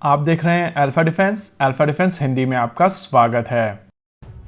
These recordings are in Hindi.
आप देख रहे हैं अल्फा डिफेंस हिंदी में आपका स्वागत है।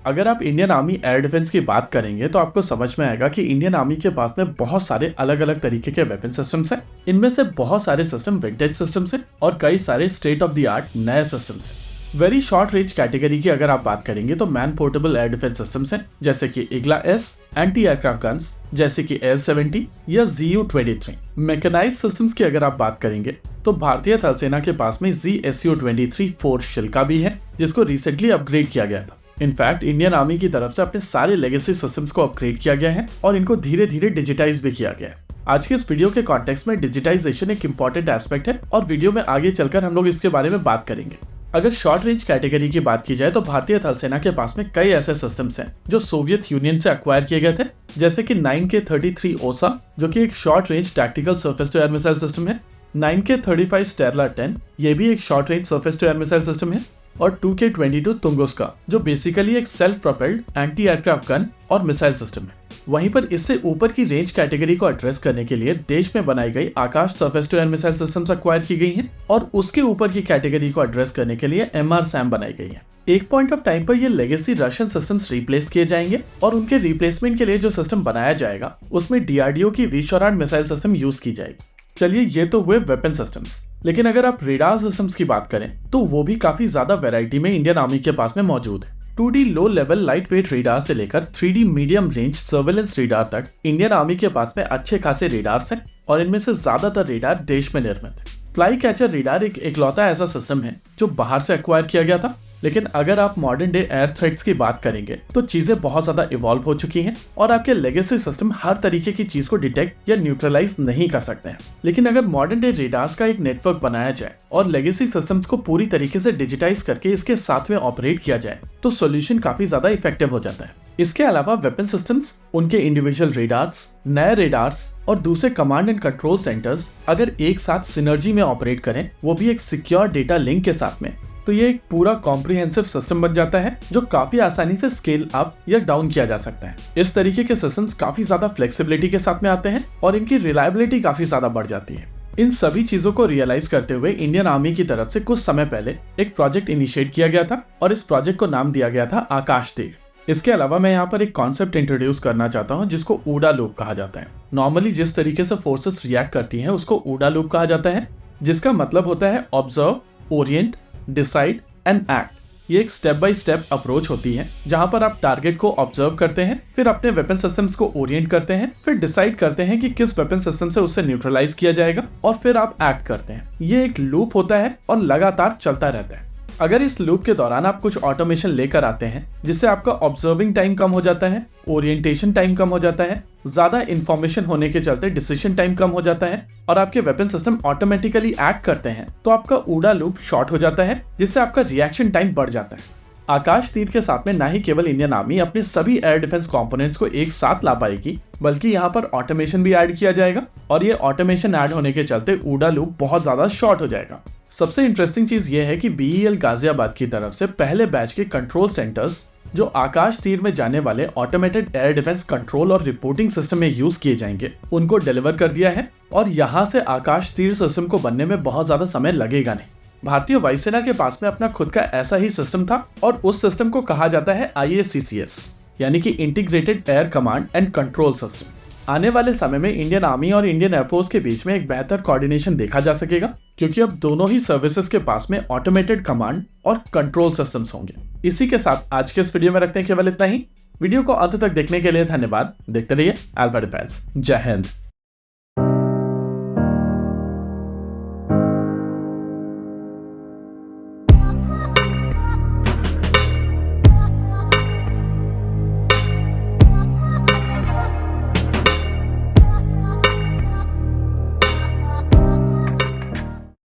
अगर आप इंडियन आर्मी एयर डिफेंस की बात करेंगे तो आपको समझ में आएगा कि इंडियन आर्मी के पास में बहुत सारे अलग अलग तरीके के वेपन सिस्टम्स हैं। इनमें से बहुत सारे सिस्टम विंटेज सिस्टम्स हैं और कई सारे स्टेट ऑफ द आर्ट नए सिस्टम्स हैं। वेरी शॉर्ट रेंज कैटेगरी की अगर आप बात करेंगे तो man portable air defence systems हैं, जैसे कि Igla S, anti aircraft guns जैसे कि AS-70 या ZU-23। मैकेनाइज सिस्टम्स की अगर आप बात करेंगे तो भारतीय थल सेना के पास में ZSU-23 फोर्स शिल्का भी है, जिसको रिसेंटली अपग्रेड किया गया था। इनफैक्ट इंडियन आर्मी की तरफ से अपने सारे लेगेसी सिस्टम्स को अपग्रेड किया गया है और इनको धीरे धीरे डिजिटाइज भी किया गया है। आज के इस वीडियो के कॉन्टेक्स्ट में डिजिटाइजेशन एक इंपॉर्टेंट एस्पेक्ट है और वीडियो में आगे चलकर हम लोग इसके बारे में बात करेंगे। अगर शॉर्ट रेंज कैटेगरी की बात की जाए तो भारतीय थल सेना के पास में कई ऐसे सिस्टम्स हैं जो सोवियत यूनियन से अक्वायर किए गए थे, जैसे कि 9K-33 ओसा जो कि एक short range tactical surface to air missile system है, 9K-35 स्टेरला 10 ये भी एक short range surface to air missile system है, और 2K-22 तुंगुस्का जो बेसिकली एक self propelled anti aircraft gun और मिसाइल सिस्टम है। वहीं पर इससे ऊपर की रेंज कैटेगरी को एड्रेस करने के लिए देश में बनाई गई Akash surface to air missile systems acquire की गई हैं और उसके ऊपर की कैटेगरी को एड्रेस करने के लिए MR-SAM बनाई गई है। एक पॉइंट ऑफ टाइम पर ये लेगेसी रशियन सिस्टम्स रिप्लेस किए जाएंगे और उनके रिप्लेसमेंट के लिए जो सिस्टम बनाया जाएगा उसमें DRDO की V-SHORAD मिसाइल सिस्टम यूज की जाएगी। चलिए ये तो हुए वेपन सिस्टम्स, लेकिन अगर आप रेडार सिस्टम्स की बात करें तो वो भी काफी ज्यादा वैरायटी में इंडियन आर्मी के पास में मौजूद है। 2D low level light weight radar से लेकर 3D medium range surveillance radar तक इंडियन आर्मी के पास में अच्छे खासे रेडार्स हैं और इनमें से ज्यादातर रेडार देश में निर्मित है। फ्लाई कैचर रेडार एक इकलौता ऐसा सिस्टम है जो बाहर से एक्वायर किया गया था, लेकिन अगर आप मॉडर्न डे एयर थ्रेट्स की बात करेंगे तो चीजें बहुत ज्यादा इवॉल्व हो चुकी हैं और आपके लेगेसी सिस्टम हर तरीके की चीज को डिटेक्ट या न्यूट्रलाइज नहीं कर सकते हैं। लेकिन अगर मॉडर्न डे रेडार्स का एक नेटवर्क बनाया जाए और लेगेसी सिस्टम्स को पूरी तरीके से डिजिटाइज करके इसके साथ में ऑपरेट किया जाए तो सोल्यूशन काफी ज्यादा इफेक्टिव हो जाता है। इसके अलावा वेपन सिस्टम्स, उनके इंडिविजुअल रेडार्स, नए रेडार्स और दूसरे कमांड एंड कंट्रोल सेंटर्स अगर एक साथ सिनर्जी में ऑपरेट करें, वो भी एक सिक्योर डेटा लिंक के साथ में, तो ये एक पूरा कॉम्प्रिहेंसिव सिस्टम बन जाता है जो काफी आसानी से स्केल अप या डाउन किया जा सकता है। इस तरीके के सिस्टम्स काफी ज्यादा फ्लेक्सिबिलिटी के साथ में आते हैं और इनकी रिलायबिलिटी काफी ज्यादा बढ़ जाती है। इन सभी चीजों को रियलाइज करते हुए इंडियन आर्मी की तरफ से कुछ समय पहले एक प्रोजेक्ट इनिशिएट किया गया था और इस प्रोजेक्ट को नाम दिया गया था आकाश तीर। इसके अलावा मैं यहाँ पर एक कॉन्सेप्ट इंट्रोड्यूस करना चाहता हूँ जिसको ऊडा लूप कहा जाता है। नॉर्मली जिस तरीके से फोर्सेस रिएक्ट करती हैं उसको ऊडा लूप कहा जाता है, जिसका मतलब होता है observe, Orient, decide and act. ये एक स्टेप बाय स्टेप अप्रोच होती है जहां पर आप टारगेट को ऑब्जर्व करते हैं, फिर अपने वेपन सिस्टम्स को ओरिएंट करते हैं, फिर डिसाइड करते हैं कि किस वेपन सिस्टम से उससे न्यूट्रलाइज किया जाएगा और फिर आप एक्ट करते हैं। ये एक लूप होता है और लगातार चलता रहता है। अगर इस लूप के दौरान आप कुछ ऑटोमेशन लेकर आते हैं जिससे आपका ऑब्जर्विंग टाइम कम हो जाता है, ओरिएंटेशन टाइम कम हो जाता है, ज्यादा इंफॉर्मेशन होने के चलते डिसीजन टाइम कम हो जाता है और आपके वेपन सिस्टम ऑटोमेटिकली एक्ट करते हैं, तो आपका ऊडा लूप शॉर्ट हो जाता है जिससे आपका रिएक्शन टाइम बढ़ जाता है। आकाश तीर के साथ में ना ही केवल इंडियन आर्मी अपने सभी एयर डिफेंस कंपोनेंट्स को एक साथ ला पाएगी, बल्कि यहाँ पर ऑटोमेशन भी ऐड किया जाएगा और ये ऑटोमेशन ऐड होने के चलते ऊडा लूप बहुत ज्यादा शॉर्ट हो जाएगा। सबसे इंटरेस्टिंग चीज ये है कि BEL गाजियाबाद की तरफ से पहले बैच के कंट्रोल सेंटर्स जो आकाश तीर में जाने वाले ऑटोमेटेड एयर डिफेंस कंट्रोल और रिपोर्टिंग सिस्टम में यूज किए जाएंगे, उनको डिलीवर कर दिया है और यहाँ से आकाश तीर सिस्टम को बनने में बहुत ज्यादा समय लगेगा नहीं। भारतीय वायुसेना के पास में अपना खुद का ऐसा ही सिस्टम था और उस सिस्टम को कहा जाता है IACCS, यानी कि integrated air command and control system. आने वाले समय में इंडियन आर्मी और इंडियन एयरफोर्स के बीच में एक बेहतर कोऑर्डिनेशन देखा जा सकेगा, क्योंकि अब दोनों ही सर्विसेज के पास में ऑटोमेटेड कमांड और कंट्रोल सिस्टम्स होंगे। इसी के साथ आज के इस वीडियो में रखते हैं केवल इतना ही। वीडियो को अंत तक देखने के लिए धन्यवाद। देखते रहिए अल्फा डिफेंस। जय हिंद।